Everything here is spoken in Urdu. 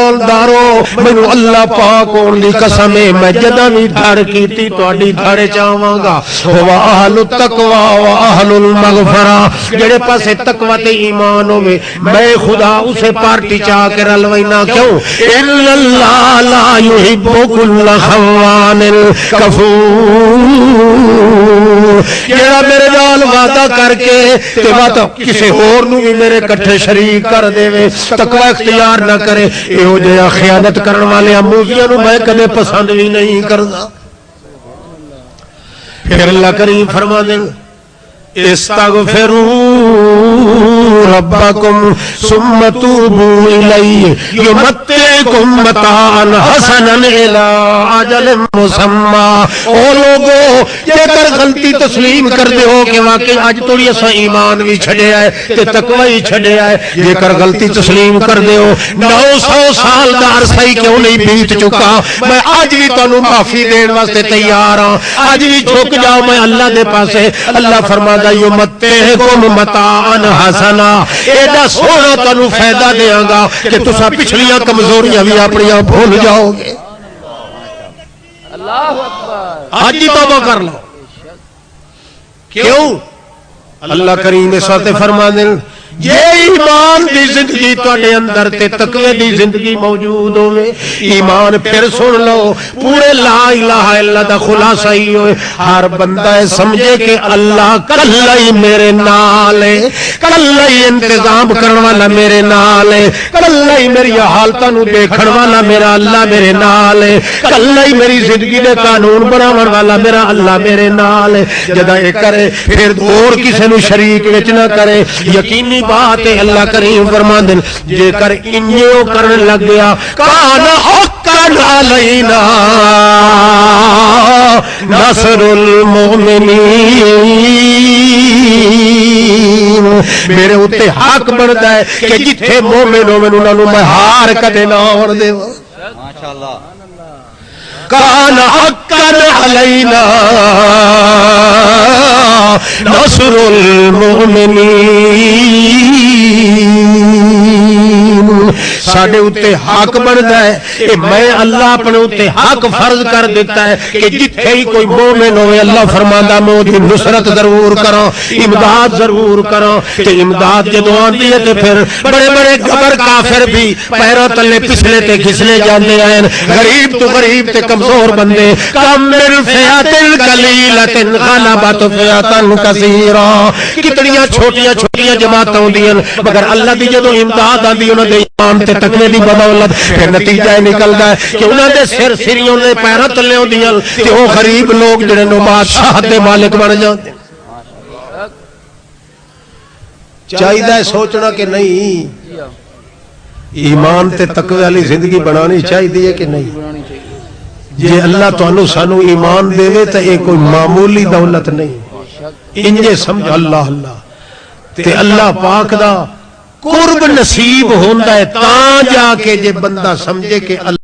ایماندارو مینوں اللہ پاک ہون دی قسم ہے میں جداں وی دھڑ کیتی تہاڈی دھڑ چاواں گا ہوا اہل التقوی و اہل المغفرہ جڑے پاسے تقوی تے ایمان ہوے میں خدا اسے پارٹی چا کے رلوینا کیوں ان اللہ لا یحب کل خوان کفور جڑا میرے نال وعدہ کر کے تے وعدہ کسے اور نو بھی میرے کٹھے شریک کر دے تقوی اختیار نہ کرے ایہو جہا خیانت کرن والے موذیاں نو میں کدے پسند بھی نہیں کردا پھر اللہ کریم فرما دے استغفروا ربکم ثم توبوا الیہ یمتعکم متاعا حسنا الی اجل مسمی او لوگو جے کر غلطی تسلیم کر دے ہو کہ واقعی اج توڑی اسا ایمان بھی چھڈیا ہے تے تقوی ہی چھڈیا ہے جے کر غلطی تسلیم کر دے ہو 900 سال دا عرصہ ہی کیوں نہیں بیت چکا میں اج بھی تانوں معافی دین واسطے تیار ہاں اج بھی جھک جاؤ میں اللہ دے پاسے اللہ فرماتا یمتعکم متاعا حسنا ایڈا سونا تانوں فائدہ دیاں گا کہ تساں پچھلیاں کمزوریاں بھی اپنیاں بھول جاؤ گے اللہ اکبر آج ہی توبہ کر لو کیوں اللہ کریم اس وقت فرما دیں یہ ایمان دی زندگی تواڈے اندر تے تقوی دی زندگی موجود ہوئے ایمان پھر سن لو پورے لا الہ الا دا خلاصہ ہی ہوئے ہر بندہ سمجھے کہ اللہ کلا ہی میرے نال ہے کلا ہی انتظام کرن والا میرے نال ہے کلا ہی میری حالتاں نو دیکھن والا میرا اللہ میرے نال ہے کلا ہی میری زندگی دے قانون بناون والا میرا اللہ میرے نال ہے جدا اے کرے پھر اور کسے نو شریک وچ نہ کرے یقینی بات ہے اللہ کریم فرما دیں جے کر انجیو کرن لگ گیا کان حقا علینا نصر المؤمنین میرے اتے حق بنتا ہے کہ جتھے مومن ہوئے انہوں نے میں ہار کدے نہ اور دے ماشاءاللہ کان حقا علینا نصر المؤمنین ساڑھے اتے حق بڑھتا ہے میں اللہ اپنے اتے حق فرض کر دیتا ہے کہ جتھے ہی کوئی مومن ہوئے اللہ فرماندہ میں دی نصرت ضرور کرو امداد ضرور کرو کہ امداد جدو آندی ہے تو پھر بڑے بڑے گبر کافر بھی پیروں تلے پسلے تے گھسلے جاندے ہیں غریب تو غریب تے کمزور بندے کم من فیات قلیلۃ غلبت فیات کثیرہ کتنیاں چھوٹیاں چھوٹیاں جماعتیں ہوندی ہیں مگر اللہ دی جدو امداد آندی انہاں دے ایمان تے تقوی دی بدولت پھر نتیجہ نکلدا ہے کہ انہاں دے سر سریوں دے پیراں تلے ہوندیاں تے او غریب لوگ جڑے نو بادشاہ دے مالک بن جاندے چاہیے سوچنا کہ نہیں ایمان تے تقوی والی زندگی بنانی چاہیے کہ نہیں جے اللہ تانوں سانو ایمان دے وے تے اے کوئی معمولی دولت نہیں انجے سمجھ اللہ اللہ تے اللہ پاک دا قرب نصیب ہوندا ہے تاں جا کے جے بندہ سمجھے کہ